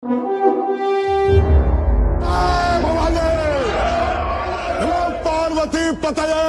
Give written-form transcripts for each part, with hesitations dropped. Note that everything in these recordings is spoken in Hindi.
भवानी पार्वती पतये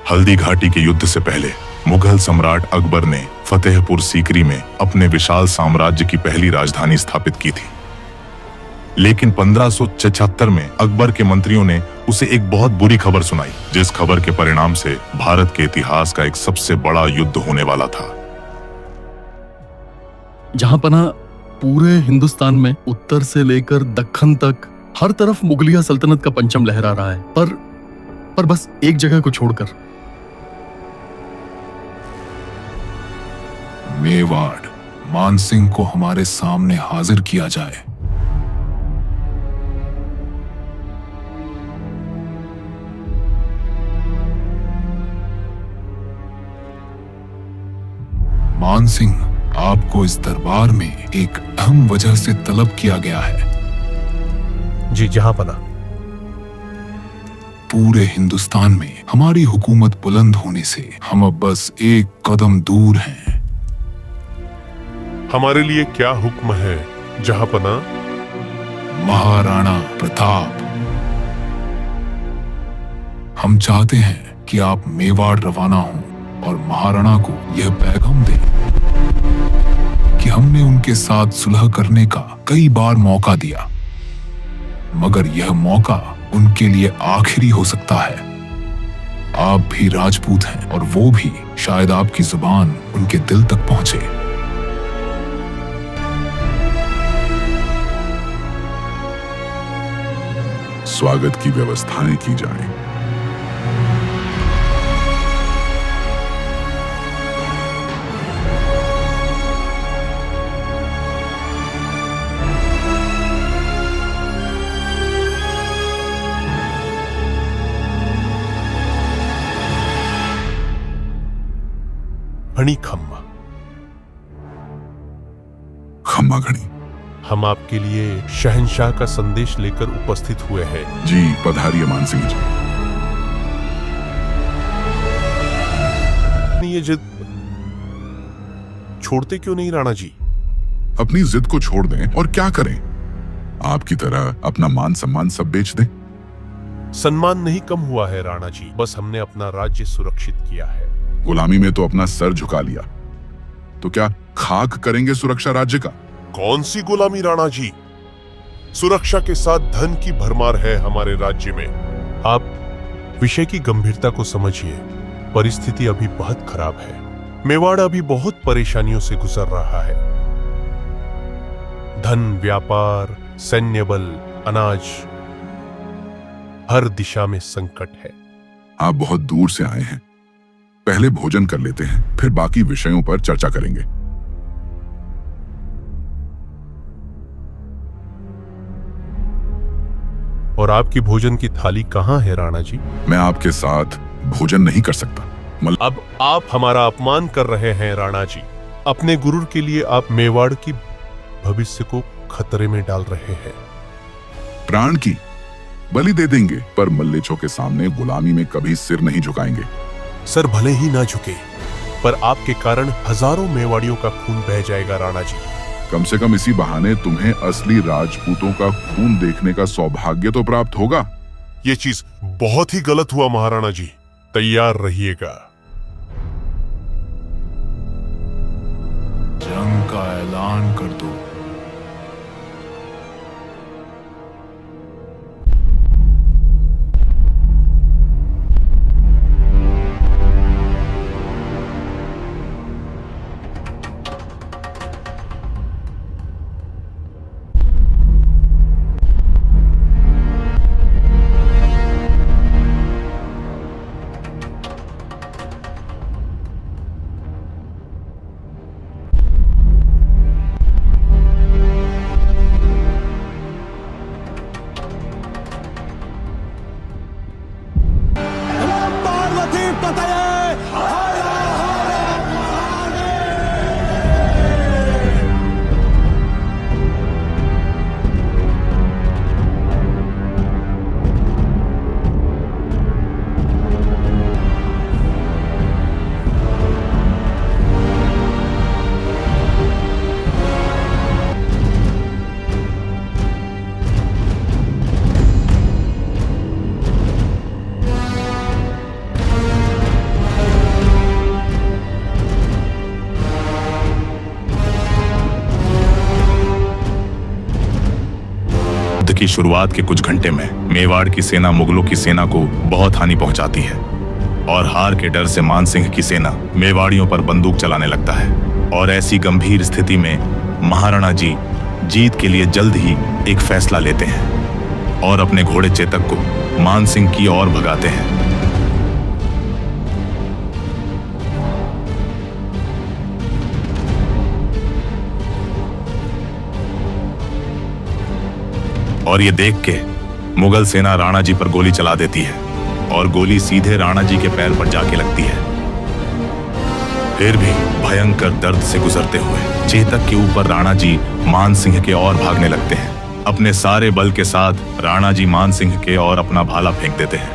हल्दी घाटी के युद्ध से पहले मुगल सम्राट अकबर ने फतेहपुर सीकरी में अपने विशाल साम्राज्य की पहली राजधानी स्थापित की थी। लेकिन 1576 में अकबर के मंत्रियों ने उसे एक बहुत बुरी खबर सुनाई, जिस खबर के परिणाम से भारत के इतिहास का एक सबसे बड़ा युद्ध होने वाला था। जहां पना पूरे हिंदुस्तान में उत्तर से लेकर दक्खन तक हर तरफ मुगलिया सल्तनत का पंचम लहरा रहा है, पर बस एक जगह को छोड़कर। मेवाड़, मानसिंह को हमारे सामने हाजिर किया जाए। मानसिंह, आपको इस दरबार में एक अहम वजह से तलब किया गया है। जी जहांपना। पूरे हिंदुस्तान में हमारी हुकूमत बुलंद होने से हम अब बस एक कदम दूर हैं। हमारे लिए क्या हुक्म है जहांपना? महाराणा प्रताप, हम चाहते हैं कि आप मेवाड़ रवाना हों और महाराणा को यह पैगाम दें कि हमने उनके साथ सुलह करने का कई बार मौका दिया, मगर यह मौका उनके लिए आखिरी हो सकता है। आप भी राजपूत हैं और वो भी, शायद आपकी जुबान उनके दिल तक पहुंचे। स्वागत की व्यवस्थाएं की जाएं। हणी खम्मा। खम्मा घड़ी, हम आपके लिए शहंशाह का संदेश लेकर उपस्थित हुए हैं। जी पधारिए मानसिंह जी। ये जिद छोड़ते क्यों नहीं राणा जी? अपनी जिद को छोड़ दें और क्या करें? आपकी तरह अपना मान सम्मान सब बेच दें। सम्मान नहीं कम हुआ है राणा जी, बस हमने अपना राज्य सुरक्षित किया है। गुलामी में तो अपना सर झुका लिया, तो क्या खाक करेंगे सुरक्षा राज्य का? कौन सी गुलामी राणा जी? सुरक्षा के साथ धन की भरमार है हमारे राज्य में। आप विषय की गंभीरता को समझिए। परिस्थिति अभी बहुत खराब है। मेवाड़ अभी बहुत परेशानियों से गुजर रहा है। धन, व्यापार, सैन्य बल, अनाज, हर दिशा में संकट है। आप बहुत दूर से आए हैं, पहले भोजन कर लेते हैं, फिर बाकी विषयों पर चर्चा करेंगे। और आपकी भोजन की थाली कहाँ है राणा जी? मैं आपके साथ भोजन नहीं कर सकता। अब आप हमारा अपमान कर रहे हैं राणा जी। अपने गुरूर के लिए आप मेवाड़ की भविष्य को खतरे में डाल रहे हैं। प्राण की बलि दे देंगे, पर मल्लेचों के सामने गुलामी में कभी सिर नहीं झुकाएंगे। सर भले ही ना झुके, पर आपके कारण हजारों मेवाड़ियों का खून बह जाएगा राणा जी। कम से कम इसी बहाने तुम्हें असली राजपूतों का खून देखने का सौभाग्य तो प्राप्त होगा। ये चीज बहुत ही गलत हुआ महाराणा जी। तैयार रहिएगा। जंग का ऐलान कर दो। युद्ध की शुरुआत के कुछ घंटे में मेवाड़ की सेना मुगलों की सेना को बहुत हानि पहुंचाती है और हार के डर से मानसिंह की सेना मेवाड़ियों पर बंदूक चलाने लगता है। और ऐसी गंभीर स्थिति में महाराणा जी जीत के लिए जल्द ही एक फैसला लेते हैं और अपने घोड़े चेतक को मानसिंह की ओर भगाते हैं। और ये देख के मुगल सेना राणा जी पर गोली चला देती है और गोली सीधे राणा जी के पैर पर जाके लगती है। फिर भी भयंकर दर्द से गुजरते हुए चेतक के ऊपर राणा जी मानसिंह के ओर भागने लगते हैं। अपने सारे बल के साथ राणा जी मानसिंह के ओर अपना भाला फेंक देते हैं।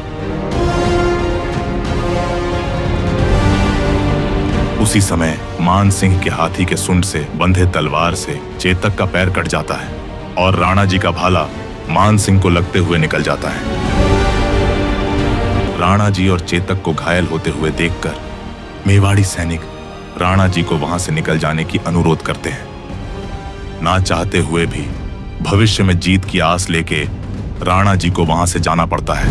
उसी समय मानसिंह के हाथी के सूंड से बंधे तलवार से चेतक का पैर कट जाता है और राणा जी का भाला मानसिंह को लगते हुए निकल जाता है। राणा जी और चेतक को घायल होते हुए देखकर मेवाड़ी सैनिक राणा जी को वहां से निकल जाने की अनुरोध करते हैं। ना चाहते हुए भी भविष्य में जीत की आस लेके राणा जी को वहां से जाना पड़ता है।